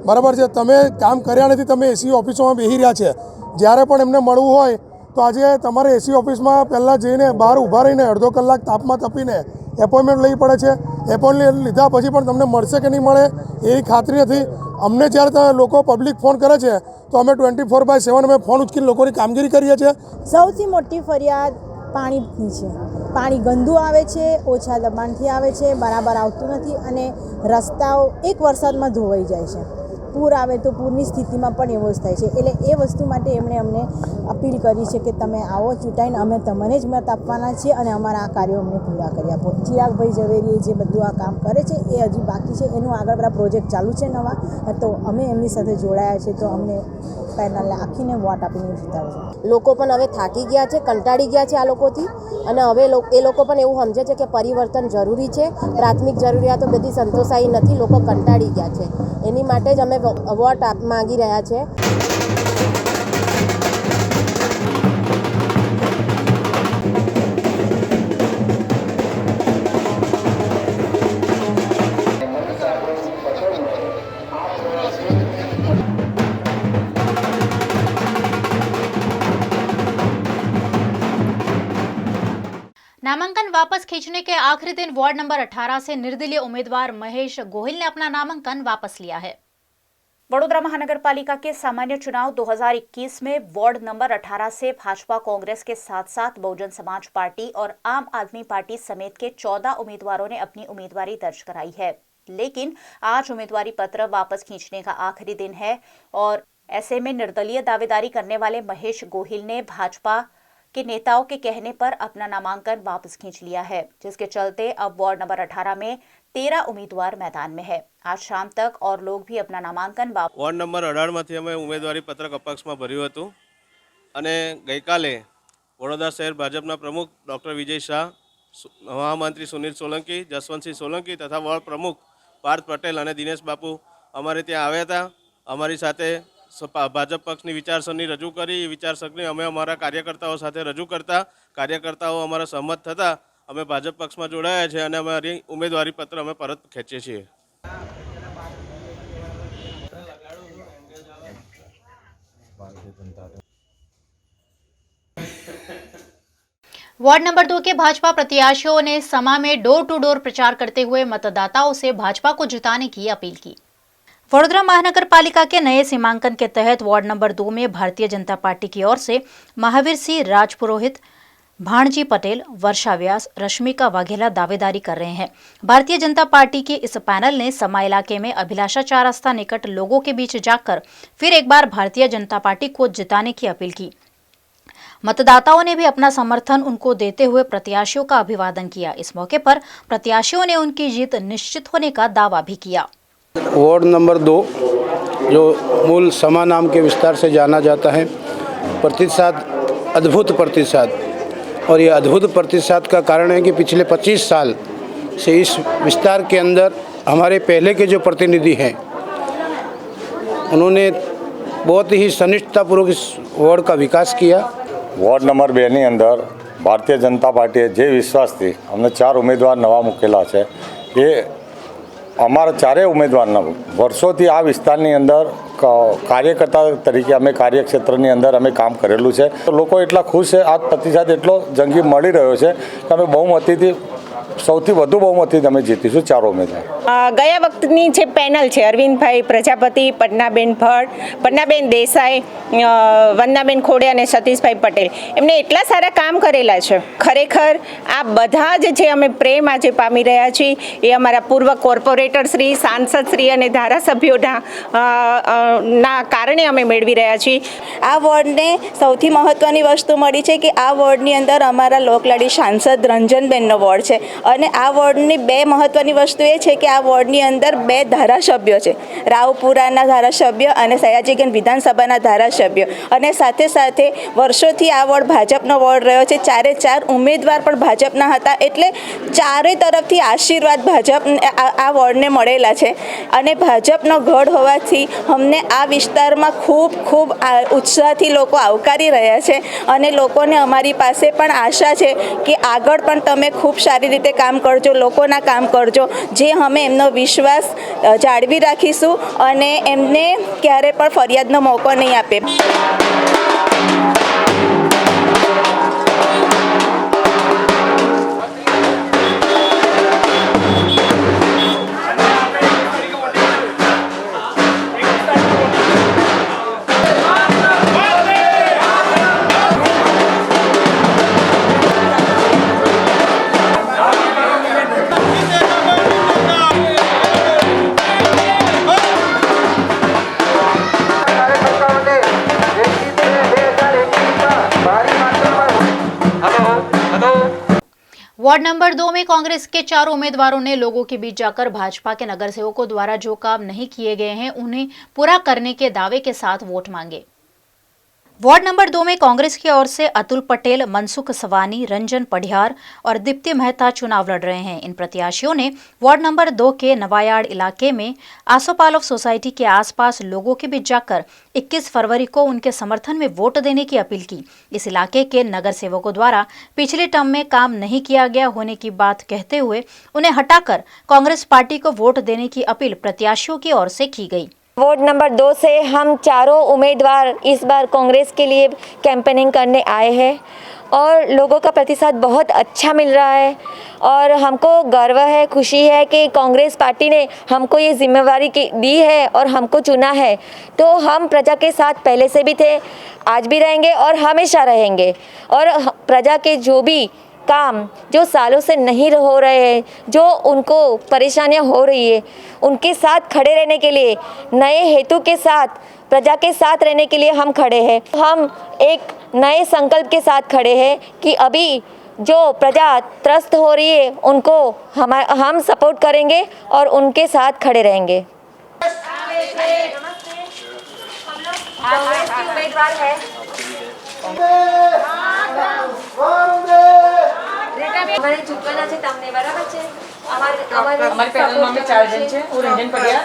Speaker 18: બરાબર છે. તમે કામ કર્યા નથી, તમે એસી ઓફિસોમાં બેસી રહ્યા છે. જ્યારે પણ એમને મળવું હોય તો આજે તમારે એસી ઓફિસમાં પહેલાં જઈને બહાર ઊભા રહીને અડધો કલાક તાપમાં તપીને એપોઇન્ટમેન્ટ લેવી પડે છે. એપોઇન્ટમેન્ટ લીધા પછી પણ તમને મળશે કે નહીં મળે એવી ખાતરી નથી. અમને જ્યારે લોકો પબ્લિક ફોન કરે છે તો અમે 24/7 અમે ફોન ઉચકીને લોકોની કામગીરી કરીએ છીએ.
Speaker 21: સૌથી મોટી ફરિયાદ પાણીની છે. પાણી ગંદુ આવે છે, ઓછા દબાણથી આવે છે, બરાબર આવતું નથી અને રસ્તાઓ એક વરસાદમાં ધોવાઈ જાય છે. પૂર આવે તો પૂરની સ્થિતિમાં પણ એવો જ થાય છે. એટલે એ વસ્તુ માટે એમણે અમને અપીલ કરી છે કે તમે આવો ચૂંટાઈને અમે તમને જ મત આપવાના છીએ અને અમારા આ કાર્યો અમને પૂરા કરી આપો. ચિરાગભાઈ ઝવેરીએ જે બધું આ કામ કરે છે એ હજી બાકી છે, એનું આગળ બધા પ્રોજેક્ટ ચાલુ છે નવા, તો અમે એમની સાથે જોડાયા છે. તો અમને પેનલને આખીને વોટ આપીને જીતાડશે.
Speaker 22: લોકો પણ હવે થાકી ગયા છે, કંટાળી ગયા છે આ લોકોથી અને હવે એ લોકો પણ એવું સમજે છે કે પરિવર્તન જરૂરી છે. પ્રાથમિક જરૂરિયાતો બધી સંતોષાઈ નથી, લોકો કંટાળી ગયા છે. એની માટે જ અમે વોટ માંગી રહ્યા છે.
Speaker 1: नामांकन वापस खींचने के आखिरी दिन वार्ड नंबर 18 से निर्दलीय उम्मीदवार महेश गोहिल ने अपना नामांकन वापस लिया है।
Speaker 16: वडोदरा महानगर पालिका के सामान्य चुनाव 2021 में वार्ड नंबर 18 से भाजपा कांग्रेस के साथ साथ बहुजन समाज पार्टी और आम आदमी पार्टी समेत के 14 उम्मीदवारों ने अपनी उम्मीदवारी दर्ज कराई है। लेकिन आज उम्मीदवारी पत्र वापस खींचने का आखिरी दिन है और ऐसे में निर्दलीय दावेदारी करने वाले महेश गोहिल ने भाजपा के नेताओं के कहने पर अपना नामांकन वापस खींच लिया है, जिसके चलते अब वार्ड नंबर 18 में 13 उम्मीदवार मैदान में है। आज शाम तक और लोग भी अपना नामांकन
Speaker 23: वार्ड नंबर 18 में अमे उम्मीदवारी पत्रक अपेक्षમાં ભર્યું હતું અને ગઈકાલે
Speaker 2: વડોદરા શહેર ભાજપના પ્રમુખ ડૉક્ટર વિજય શાહ, મહામંત્રી સુનિલ સોલંકી, જસવંતસિંહ સોલંકી તથા વોર્ડ પ્રમુખ પાર્થ પટેલ અને દિનેશ બાપુ અમારે ત્યાં આવ્યા હતા. અમારી સાથે ભાજપ પક્ષની વિચારસરણી રજૂ કરી. એ વિચારસરણી અમે અમારા કાર્યકર્તાઓ સાથે રજૂ કરતા કાર્યકર્તાઓ અમારા સહમત થતા અમે ભાજપ પક્ષમાં જોડાયા છે અને અમારી ઉમેદવારી પત્ર અમે પરત ખેંચીએ છીએ.
Speaker 1: वार्ड नंबर 2 के भाजपा प्रत्याशियों ने समा में डोर टू डोर प्रचार करते हुए मतदाताओं से भाजपा को जिताने की अपील की। वडोदरा महानगर पालिका के नए सीमांकन के तहत वार्ड नंबर 2 में भारतीय जनता पार्टी की ओर से महावीर सिंह राजपुरोहित, भाणजी पटेल, वर्षा व्यास, रश्मिका वाघेला दावेदारी कर रहे हैं। भारतीय जनता पार्टी के इस पैनल ने समा इलाके में अभिलाषा 4 रास्ता निकट लोगों के बीच जाकर फिर एक बार भारतीय जनता पार्टी को जिताने की अपील की। मतदाताओं ने भी अपना समर्थन उनको देते हुए प्रत्याशियों का अभिवादन किया। इस मौके पर प्रत्याशियों ने उनकी जीत निश्चित होने का दावा भी किया।
Speaker 3: वार्ड नंबर 2 जो मूल समा नाम के विस्तार से जाना जाता है, प्रतिशत अद्भुत प्रतिशत, और ये अद्भुत प्रतिशत का कारण है कि पिछले 25 साल से इस विस्तार के अंदर हमारे पहले के जो प्रतिनिधि हैं उन्होंने बहुत ही सनिष्ठतापूर्वक इस वार्ड का विकास किया।
Speaker 23: वॉर्ड नंबर 2 ની અંદર ભારતીય જનતા પાર્ટીએ જે વિશ્વાસથી અમને 4 ઉમેદવાર નવા મૂકેલા છે એ અમારા ચારેય ઉમેદવારના વર્ષોથી આ વિસ્તારની અંદર કાર્યકર્તા તરીકે અમે કાર્યક્ષેત્રની અંદર અમે કામ કરેલું છે. તો લોકો એટલા ખુશ છે, આ પ્રતિસાદ એટલો જંગી મળી રહ્યો છે કે અમે બહુમતીથી સૌથી વધુ બહુમતી અમે જીતીશું 4 ઉમેદવાર.
Speaker 24: ગયા વખતની જે પેનલ છે અરવિંદભાઈ પ્રજાપતિ, પન્નાબેન ભટ્ટ, પન્નાબેન દેસાઈ, વંદનાબેન ખોડે અને સતીશભાઈ પટેલ એમને એટલા સારા કામ કરેલા છે. ખરેખર આ બધા જ જે અમે પ્રેમ આજે પામી રહ્યા છીએ એ અમારા પૂર્વ કોર્પોરેટર શ્રી, સાંસદ શ્રી અને ધારાસભ્યોના કારણે અમે મેળવી રહ્યા છીએ.
Speaker 25: આ વોર્ડને સૌથી મહત્ત્વની વસ્તુ મળી છે કે આ વોર્ડની અંદર અમારા લોકલાડી સાંસદ રંજનબેનનો વોર્ડ છે અને આ વોર્ડની 2 મહત્ત્વની વસ્તુ એ છે કે આ વોર્ડની અંદર 2 ધારાસભ્યો છે, રાવપુરાના ધારાસભ્ય અને સયાજીગંજ વિધાનસભાના ધારાસભ્ય, અને સાથે સાથે વર્ષોથી આ વોર્ડ ભાજપનો વોર્ડ રહ્યો છે. 4 ઉમેદવાર પણ ભાજપના હતા, એટલે ચારે તરફથી આશીર્વાદ ભાજપ આ વોર્ડને મળેલા છે અને ભાજપનો ગઢ હોવાથી અમને આ વિસ્તારમાં ખૂબ ઉત્સાહથી લોકો આવકારી રહ્યા છે અને લોકોને અમારી પાસે પણ આશા છે કે આગળ પણ તમે ખૂબ સારી રીતે કામ કરજો, લોકોના કામ કરજો, જે અમે એમનો વિશ્વાસ જાળવી રાખીશું અને એમને ક્યારે પણ ફરિયાદનો મોકો નહીં આપે.
Speaker 1: वार्ड नंबर 2 में कांग्रेस के 4 उम्मीदवारों ने लोगों के बीच जाकर भाजपा के नगर सेवकों द्वारा जो काम नहीं किए गए हैं उन्हें पूरा करने के दावे के साथ वोट मांगे। वार्ड नंबर 2 में कांग्रेस की ओर से अतुल पटेल, मनसुख सवानी, रंजन पढ़ियार और दीप्ति मेहता चुनाव लड़ रहे हैं। इन प्रत्याशियों ने वार्ड नंबर 2 के नवायाड़ इलाके में आसोपालव सोसाइटी के आसपास लोगों के बीच जाकर 21 फरवरी को उनके समर्थन में वोट देने की अपील की। इस इलाके के नगर सेवकों द्वारा पिछले टर्म में काम नहीं किया गया होने की बात कहते हुए उन्हें हटाकर कांग्रेस पार्टी को वोट देने की अपील प्रत्याशियों की ओर से की गई।
Speaker 26: वार्ड नंबर 2 से हम चारों उम्मीदवार इस बार कांग्रेस के लिए कैंपेनिंग करने आए हैं और लोगों का प्रतिसाद बहुत अच्छा मिल रहा है और हमको गर्व है, खुशी है कि कांग्रेस पार्टी ने हमको ये जिम्मेवारी दी है और हमको चुना है। तो हम प्रजा के साथ पहले से भी थे, आज भी रहेंगे और हमेशा रहेंगे और प्रजा के जो भी काम जो सालों से नहीं हो रहे हैं, जो उनको परेशानियां हो रही है, उनके साथ खड़े रहने के लिए, नए हेतु के साथ, प्रजा के साथ रहने के लिए हम खड़े हैं। हम एक नए संकल्प के साथ खड़े हैं कि अभी जो प्रजा त्रस्त हो रही है उनको हम सपोर्ट करेंगे और उनके साथ खड़े रहेंगे। कांग्रेस की उम्मीदवार है અમારે ચૂકવાના છે તમને, બરાબર છે? અમારી પેનલમાં અમે 4 જણ છે. હું રંજન પડિયાર.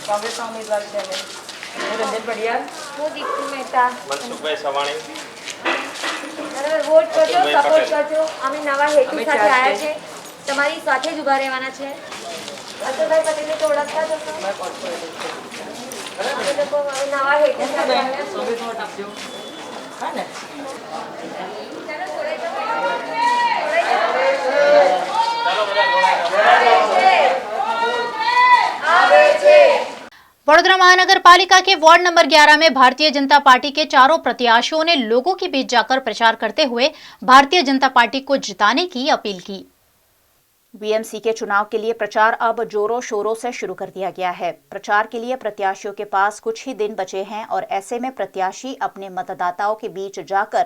Speaker 26: કોંગ્રેસના ઉમેદવાર છે અમે. હું રંજન પડિયાર. હું દીપ્તિ મહેતા.
Speaker 2: મનસુખભાઈ સવાણી.
Speaker 26: બરાબર, વોટ કરજો, સપોર્ટ કરજો. અમે નવા હેતુ સાથે આવ્યા છે, તમારી સાથે જ ઊભા રહેવાના છે. અતુલભાઈ પટેલને તો ઓળખતા જ હશો. અમે લોકો હવે નવા હેતુ સાથે આવ્યા છીએ. વોટ આપજો. હા ને?
Speaker 1: वडोदरा महानगर पालिका के वार्ड नंबर 11 में भारतीय जनता पार्टी के चारों प्रत्याशियों ने लोगों के बीच जाकर प्रचार करते हुए भारतीय जनता पार्टी को जिताने की अपील की।
Speaker 16: बीएमसी के चुनाव के लिए प्रचार अब जोरों शोरों से शुरू कर दिया गया है। प्रचार के लिए प्रत्याशियों के पास कुछ ही दिन बचे हैं और ऐसे में प्रत्याशी अपने मतदाताओं के बीच जाकर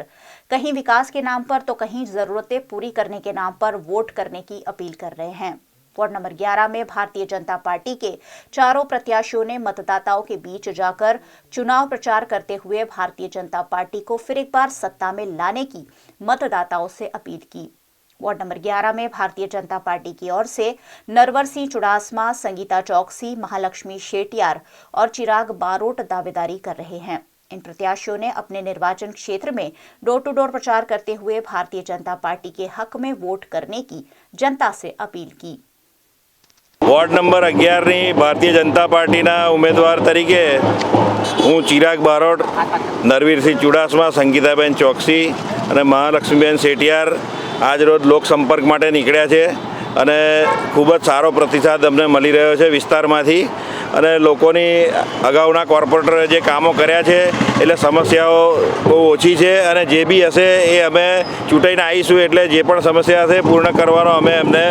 Speaker 16: कहीं विकास के नाम पर तो कहीं जरूरतें पूरी करने के नाम पर वोट करने की अपील कर रहे हैं। वार्ड नंबर 11 में भारतीय जनता पार्टी के चारों प्रत्याशियों ने मतदाताओं के बीच जाकर चुनाव प्रचार करते हुए भारतीय जनता पार्टी को फिर एक बार सत्ता में लाने की मतदाताओं से अपील की। वार्ड नंबर 11 में भारतीय जनता पार्टी की ओर से नरवर सिंह चुड़ासमा, संगीता चौकसी, महालक्ष्मी शेटियार और चिराग बारोट दावेदारी कर रहे हैं। इन प्रत्याशियों ने अपने निर्वाचन क्षेत्र में डोर टू डोर प्रचार करते हुए भारतीय जनता पार्टी के हक में वोट करने की जनता से अपील की।
Speaker 4: વોર્ડ નંબર 11ની ભારતીય જનતા પાર્ટીના ઉમેદવાર તરીકે હું ચિરાગ બારોટ, નરવીરસિંહ ચુડાસમા, સંગીતાબેન ચોકસી અને મહાલક્ષ્મીબેન શેટિયાર આજરોજ લોકસંપર્ક માટે નીકળ્યા છે અને ખૂબ જ સારો પ્રતિસાદ અમને મળી રહ્યો છે વિસ્તારમાંથી અને લોકોની અગાઉના કોર્પોરેટરે જે કામો કર્યા છે એટલે સમસ્યાઓ બહુ ઓછી છે અને જે બી હશે એ અમે ચૂંટાઈને આવીશું એટલે જે પણ સમસ્યા હશે પૂર્ણ કરવાનો અમે એમને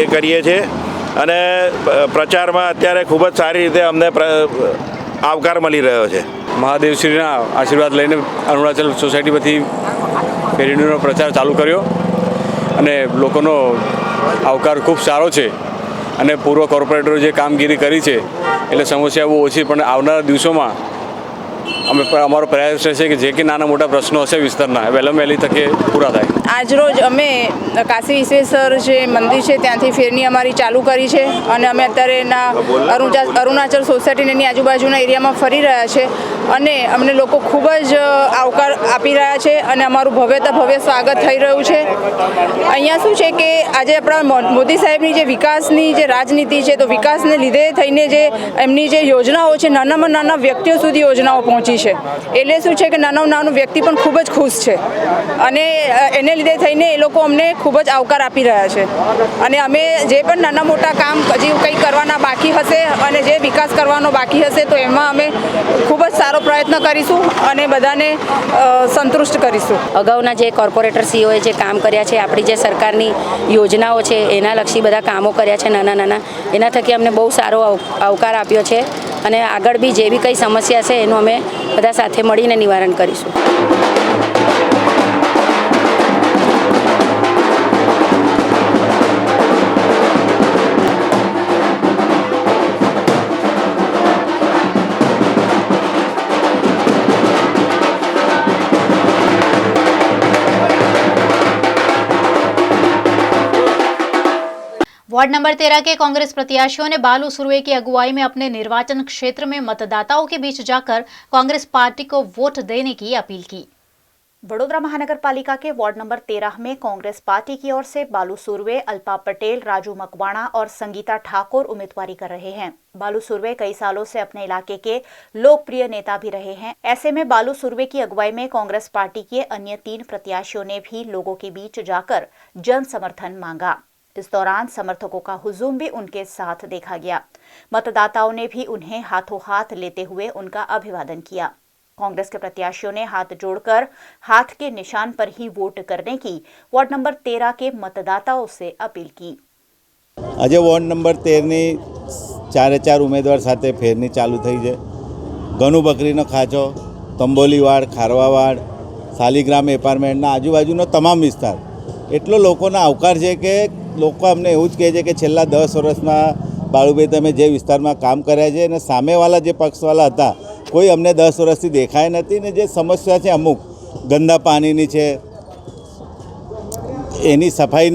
Speaker 4: એ કરીએ છીએ અને પ્રચારમાં અત્યારે ખૂબ જ સારી રીતે અમને આવકાર મળી રહ્યો છે.
Speaker 5: મહાદેવશ્રીના આશીર્વાદ લઈને અરુણાચલ સોસાયટી પરથી ફેરીનો પ્રચાર ચાલુ કર્યો અને લોકોનો આવકાર ખૂબ સારો છે અને પૂર્વ કોર્પોરેટરો જે કામગીરી કરી છે એટલે સમસ્યા બહુ ઓછી પણ આવનારા દિવસોમાં અમે અમારો પ્રયાસ રહેશે કે જે કે નાના મોટા પ્રશ્નો હશે વિસ્તારના વહેલામાં વહેલી તકે પૂરા થાય.
Speaker 24: આજરોજ અમે કાશી વિશ્વેશ્વર જે મંદિર છે ત્યાંથી ફેરની અમારી ચાલુ કરી છે અને અમે અત્યારે એના અરુણાચલ સોસાયટીની એની આજુબાજુના એરિયામાં ફરી રહ્યા છે અને અમને લોકો ખૂબ જ આવકાર આપી રહ્યા છે અને અમારું ભવ્ય સ્વાગત થઈ રહ્યું છે. અહીંયા શું છે કે આજે આપણા મોદી સાહેબની જે વિકાસની જે રાજનીતિ છે તો વિકાસને લીધે થઈને જે એમની જે યોજનાઓ છે નાનામાં નાના વ્યક્તિઓ સુધી યોજનાઓ પહોંચી છે એટલે શું છે કે નાનો વ્યક્તિ પણ ખૂબ જ ખુશ છે અને એને લીધે થઈને એ લોકો અમને ખૂબ જ આવકાર આપી રહ્યા છે અને અમે જે પણ નાના મોટા કામ હજી કંઈ કરવાના બાકી હશે અને જે વિકાસ કરવાનો બાકી હશે તો એમાં અમે ખૂબ જ સારો પ્રયત્ન કરીશું અને બધાને સંતુષ્ટ કરીશું.
Speaker 6: અગાઉના જે કોર્પોરેટરશ્રીઓએ જે કામ કર્યા છે આપણી જે સરકારની યોજનાઓ છે એના લક્ષી બધા કામો કર્યા છે નાના એના થકી અમને બહુ સારો આવકાર આપ્યો છે અને આગળ બી જે બી કંઈ સમસ્યા છે એનું અમે બધા સાથે મળીને નિવારણ કરીશું.
Speaker 1: वार्ड नंबर 13 के कांग्रेस प्रत्याशियों ने बालू सुरवे की अगुवाई में अपने निर्वाचन क्षेत्र में मतदाताओं के बीच जाकर कांग्रेस पार्टी को वोट देने की अपील की।
Speaker 16: वडोदरा महानगर पालिका के वार्ड नंबर 13 में कांग्रेस पार्टी की ओर से बालू सुरवे, अल्पा पटेल, राजू मकवाणा और संगीता ठाकुर उम्मीदवारी कर रहे हैं। बालू सुरवे कई सालों से अपने इलाके के लोकप्रिय नेता भी रहे हैं। ऐसे में बालू सुरवे की अगुवाई में कांग्रेस पार्टी के अन्य 3 प्रत्याशियों ने भी लोगों के बीच जाकर जन समर्थन मांगा। इस दौरान समर्थकों का हुजूम भी उनके साथ देखा गया। मतदाताओं ने भी उन्हें हाथों हाथ लेते हुए उनका अभिवादन किया। कांग्रेस के प्रत्याशियों ने हाथ जोड़कर हाथ के निशान पर ही वोट करने की वार्ड नंबर 13 के मतदाताओं से अपील की।
Speaker 7: आज वार्ड नंबर 13 4 उम्मीदवार साथे फेरनी चालू थई है। गणु बकरीनो खाचो, तंबोलीवाड़, खारवावाड़, शालिग्राम एपार्टमेंटना आजूबाजूनो तमाम विस्तार एटलो लोकोना आवकार है कि लोग अमने एवं ज कहे कि छेल्ला 10 वर्षमां બાળુભાઈ તમે જે વિસ્તારમાં કામ કર્યા છે અને સામેવાળા જે પક્ષવાળા હતા કોઈ અમને 10 વર્ષથી દેખાય નથી ને જે સમસ્યા છે અમુક ગંદા પાણીની છે એની સફાઈ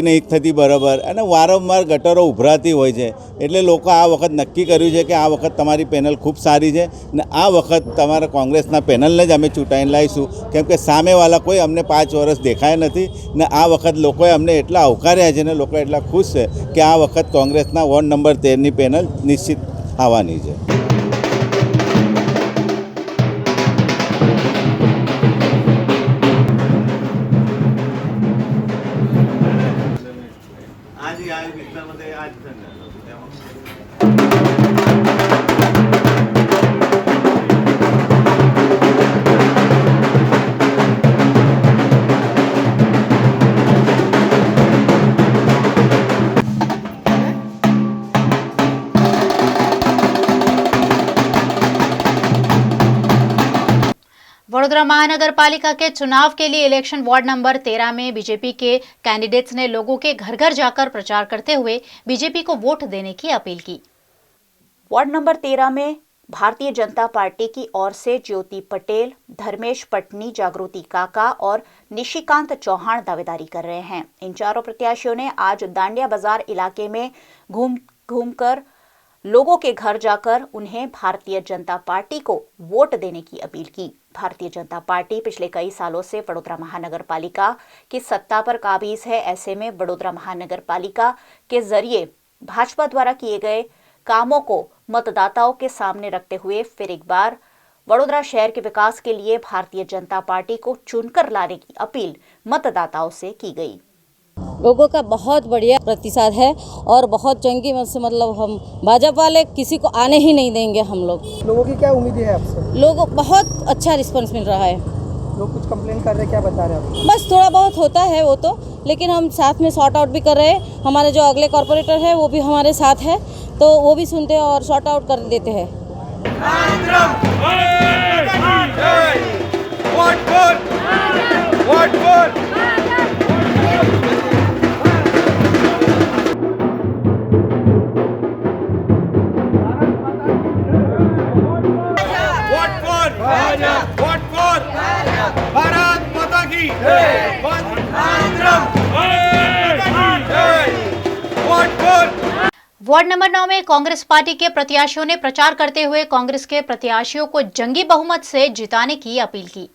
Speaker 7: નહીં થતી બરાબર અને વારંવાર ગટરો ઉભરાતી હોય છે એટલે લોકો આ વખત નક્કી કર્યું છે કે આ વખત તમારી પેનલ ખૂબ સારી છે ને આ વખત તમારા કોંગ્રેસના પેનલને જ અમે ચૂંટાઈને લાવીશું કેમ કે સામેવાળા કોઈ અમને 5 વર્ષ દેખાય નથી ને આ વખત લોકોએ અમને એટલા આવકાર્યા છે ને લોકો એટલા ખુશ છે કે આ વખત કોંગ્રેસના વોર્ડ નંબર 13ની પેનલ નિશ્ચિત આવવાની છે.
Speaker 1: वडोदरा महानगर पालिका के चुनाव के लिए इलेक्शन वार्ड नंबर 13 में बीजेपी के कैंडिडेट्स ने लोगों के घर घर जाकर प्रचार करते हुए बीजेपी को वोट देने की अपील की।
Speaker 16: वार्ड नंबर 13 में भारतीय जनता पार्टी की ओर से ज्योति पटेल, धर्मेश पटनी, जागृति काका और निशिकांत चौहान दावेदारी कर रहे हैं। इन चारों प्रत्याशियों ने आज दांडिया बाजार इलाके में घूमकर लोगों के घर जाकर उन्हें भारतीय जनता पार्टी को वोट देने की अपील की। भारतीय जनता पार्टी पिछले कई सालों से वडोदरा महानगर पालिका की सत्ता पर काबिज है। ऐसे में वडोदरा महानगर पालिका के जरिए भाजपा द्वारा किए गए कामों को मतदाताओं के सामने रखते हुए फिर एक बार वडोदरा शहर के विकास के लिए भारतीय जनता पार्टी को चुनकर लाने की अपील मतदाताओं से की गई।
Speaker 8: लोगों का बहुत बढ़िया प्रतिसाद है और बहुत जंगी मत से मतलब हम भाजपा वाले किसी को आने ही नहीं देंगे। हम लोगों की क्या उम्मीद है आपसे? लोगों बहुत अच्छा रिस्पांस मिल रहा है। लोग कुछ कंप्लेन कर रहे हैं, क्या बता रहे हैं? बस थोड़ा बहुत होता है वो तो, लेकिन हम साथ में सॉर्ट आउट भी कर रहे हैं। हमारे जो अगले कॉर्पोरेटर है वो भी हमारे साथ है तो वो भी सुनते हैं और सॉर्ट आउट कर देते हैं।
Speaker 1: वार्ड नंबर 9 में कांग्रेस पार्टी के प्रत्याशियों ने प्रचार करते हुए कांग्रेस के प्रत्याशियों को जंगी बहुमत से जिताने की अपील की।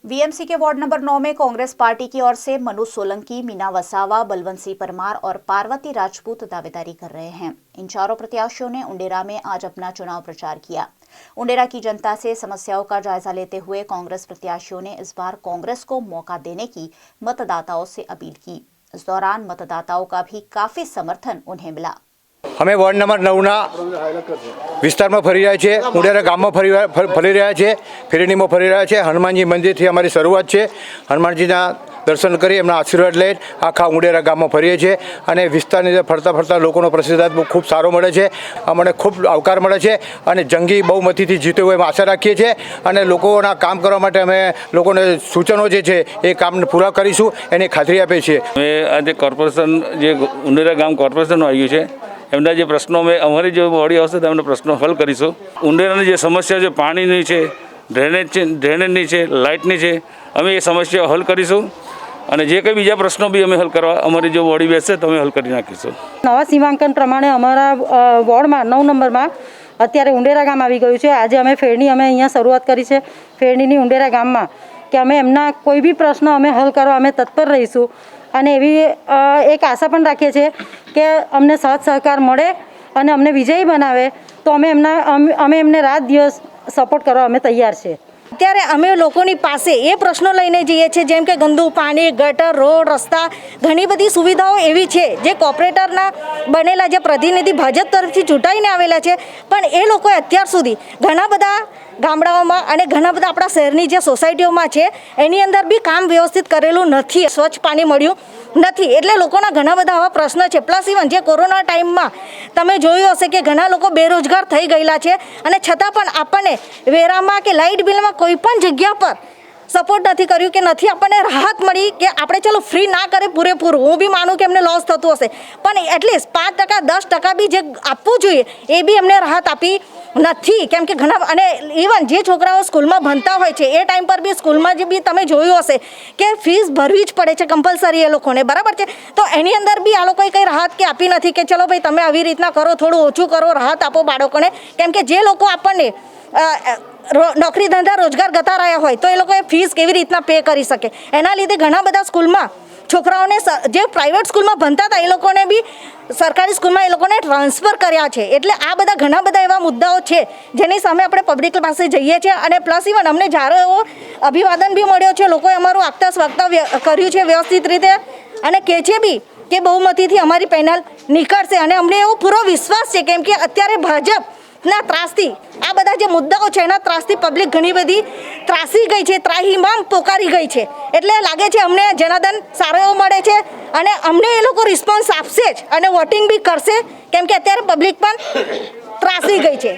Speaker 1: वीएमसी के वार्ड नंबर 9 में कांग्रेस पार्टी की ओर से मनु सोलंकी, मीना वसावा, बलवंत सिंह परमार और पार्वती राजपूत दावेदारी कर रहे हैं। इन चारों प्रत्याशियों ने उंडेरा में आज अपना चुनाव प्रचार किया। उंडेरा की जनता से समस्याओं का जायजा लेते हुए कांग्रेस प्रत्याशियों ने इस बार कांग्रेस को मौका देने की मतदाताओं से अपील की। इस दौरान मतदाताओं का भी काफी समर्थन उन्हें मिला।
Speaker 9: અમે વોર્ડ નંબર 9ના વિસ્તારમાં ફરી રહ્યા છીએ, ઉંડેરા ગામમાં ફરી રહ્યા છીએ, ફેરીનીમાં ફરી રહ્યા છે। હનુમાનજી મંદિરથી અમારી શરૂઆત છે। હનુમાનજીના દર્શન કરી એમના આશીર્વાદ લઈ આખા ઉંડેરા ગામમાં ફરીએ છીએ અને વિસ્તારની ફરતા ફરતા લોકોનો પ્રતિસાદ ખૂબ સારો મળે છે। અમને ખૂબ આવકાર મળે છે અને જંગી બહુમતીથી જીતે હોય એમ આશા રાખીએ છીએ અને લોકોના કામ કરવા માટે અમે લોકોને સૂચનો જે છે એ કામ પૂરા કરીશું એની ખાતરી આપીએ છીએ।
Speaker 10: અમે આજે કોર્પોરેશન જે ઉંડેરા ગામ કોર્પોરેશનનું આવ્યું છે એમના જે પ્રશ્નો અમે અમારી જે બોડી આવશે તેમના પ્રશ્નો હલ કરીશું। ઉંડેરાની જે સમસ્યા છે પાણીની છે, ડ્રેનેજની છે, લાઇટની છે, અમે એ સમસ્યા હલ કરીશું અને જે કંઈ બીજા પ્રશ્નો બી અમે હલ કરવા અમારી જો બોડી બેસશે તો અમે હલ કરી નાખીશું।
Speaker 8: નવા સીમાંકન પ્રમાણે અમારા વોર્ડમાં 9 નંબરમાં અત્યારે ઉંડેરા ગામ આવી ગયું છે। આજે અમે ફેરણી અમે અહીંયા શરૂઆત કરી છે ફેરણીની ઉંડેરા ગામમાં કે અમે એમના કોઈ બી પ્રશ્ન અમે હલ કરવા અમે તત્પર રહીશું અને એવી એક આશા પણ રાખીએ છીએ કે અમને સાથ સહકાર મળે અને અમને વિજયી બનાવે તો અમે એમને રાત દિવસ સપોર્ટ કરવા અમે તૈયાર છે।
Speaker 11: અત્યારે અમે લોકોની પાસે એ પ્રશ્નો લઈને જઈએ છીએ જેમ કે ગંદુ પાણી, ગટર, રોડ, રસ્તા, ઘણી બધી સુવિધાઓ એવી છે જે કોર્પોરેટરના બનેલા જે પ્રતિનિધિ ભાજપ તરફથી ચૂંટાઈને આવેલા છે પણ એ લોકોએ અત્યાર સુધી ઘણા બધા ગામડાઓમાં અને ઘણા બધા આપણા શહેરની જે સોસાયટીઓમાં છે એની અંદર બી કામ વ્યવસ્થિત કરેલું નથી। સ્વચ્છ પાણી મળ્યું નથી એટલે લોકોના ઘણા બધા આવા પ્રશ્ન છે। પ્લસ ઇવન જે કોરોના ટાઈમમાં તમે જોયું હશે કે ઘણા લોકો બેરોજગાર થઈ ગયેલા છે અને છતાં પણ આપણને વેરામાં કે લાઇટ બિલમાં કોઈ પણ જગ્યા પર સપોર્ટ નથી કર્યું કે નથી આપણને રાહત મળી કે આપણે ચલો ફ્રી ના કરે પૂરેપૂરું. હું બી માનું કે એમને લોસ થતું હશે, પણ એટલીસ્ટ 5% 10% બી જે આપવું જોઈએ એ બી એમને રાહત આપી નથી. કેમ કે ઘણા અને ઇવન જે છોકરાઓ સ્કૂલમાં ભણતા હોય છે એ ટાઈમ પર બી સ્કૂલમાં જે બી તમે જોયું હશે કે ફીસ ભરવી જ પડે છે કમ્પલસરી એ લોકોને, બરાબર છે. તો એની અંદર બી આ લોકોએ કંઈ રાહત કે આપી નથી કે ચલો ભાઈ તમે આવી રીતના કરો, થોડું ઓછું કરો, રાહત આપો બાળકોને. કેમ કે જે લોકો આપણને નોકરી ધંધા રોજગાર ગતા રહ્યા હોય તો એ લોકોએ ફીસ કેવી રીતના પે કરી શકે. એના લીધે ઘણા બધા સ્કૂલમાં છોકરાઓને જે પ્રાઇવેટ સ્કૂલમાં ભણતા હતા એ લોકોને બી સરકારી સ્કૂલમાં એ લોકોને ટ્રાન્સફર કર્યા છે. એટલે આ બધા ઘણા બધા એવા મુદ્દાઓ છે જેની સામે આપણે પબ્લિક પાસે જઈએ છીએ. અને પ્લસ ઇવન અમને જ્યારે એવો અભિવાદન બી મળ્યો છે, લોકોએ અમારું આગતા સ્વાગતા કર્યું છે વ્યવસ્થિત રીતે અને કહે છે બી કે બહુમતીથી અમારી પેનલ નીકળશે. અને અમને એવો પૂરો વિશ્વાસ છે કેમ કે અત્યારે ભાજપના ત્રાસથી આ બધા જે મુદ્દાઓ છે એના ત્રાસથી પબ્લિક ઘણી બધી ત્રાસી ગઈ છે, ત્રાહિમામ પોકારી ગઈ છે. એટલે લાગે છે અમને જનાદન સારો એવો મળે છે અને અમને એ લોકો રિસ્પોન્સ આપશે જ અને વોટિંગ બી કરશે કેમ કે અત્યારે પબ્લિક પણ ત્રાસી ગઈ છે.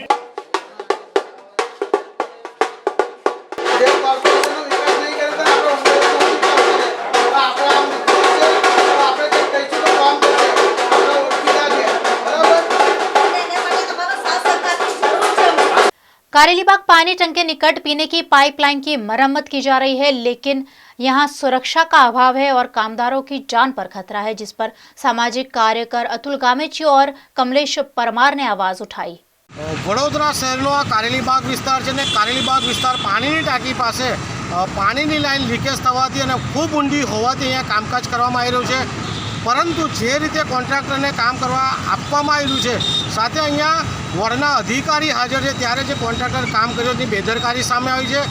Speaker 1: कारेलीबाग पानी टंकी के निकट पीने की पाइपलाइन की मरम्मत की जा रही है, लेकिन यहाँ सुरक्षा का अभाव है और कामदारों की जान पर खतरा है, जिस पर सामाजिक कार्यकर अतुल गामेची और कमलेश परमार ने आवाज उठाई.
Speaker 12: વડોદરા શહેરનો આ કારેલીબાગ વિસ્તાર છે ને કારેલીબાગ વિસ્તાર પાણીની ટાંકી પાસે પાણીની લાઈન લીકેજ થવાથી અને ખૂબ ઊંડી હોવાથી અહીંયા કામકાજ કરવામાં આવી રહ્યું છે. પરંતુ જે રીતે કોન્ટ્રાક્ટરને કામ કરવા આપવામાં આવ્યું છે સાથે અહીંયા વોર્ડના અધિકારી હાજર છે ત્યારે જે કોન્ટ્રાક્ટર કામ કર્યો તેની બેદરકારી સામે આવી છે.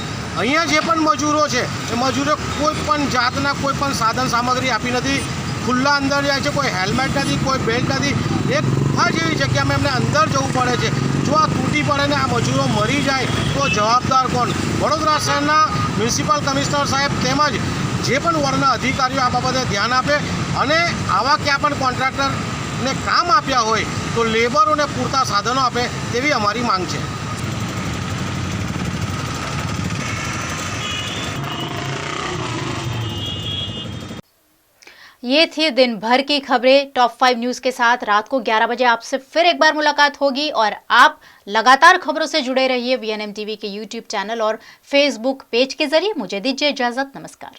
Speaker 12: અહીંયા જે પણ મજૂરો છે એ મજૂરો કોઈ પણ જાતના કોઈ પણ સાધન સામગ્રી આપી નથી, ખુલ્લા અંદર જાય છે, કોઈ હેલ્મેટ નથી, કોઈ બેલ્ટ નથી. એક ગુફા જેવી જગ્યામાં એમને અંદર જવું પડે છે. જો આ તૂટી પડે ને આ મજૂરો મરી જાય તો જવાબદાર કોણ? વડોદરા શહેરના મ્યુનિસિપલ કમિશનર સાહેબ તેમજ જે પણ વોર્ડના અધિકારીઓ આ બાબતે ધ્યાન આપે અને આવા ક્યાં પણ કોન્ટ્રાક્ટરને કામ આપ્યા હોય તો લેબરોને પૂરતા સાધનો આપે તેવી અમારી માંગ છે.
Speaker 1: ये थी दिन भर की खबरें टॉप 5 न्यूज के साथ. रात को 11 बजे आपसे फिर एक बार मुलाकात होगी और आप लगातार खबरों से जुड़े रहिए VNM टीवी के YouTube चैनल और Facebook पेज के जरिए. मुझे दीजिए इजाजत. नमस्कार.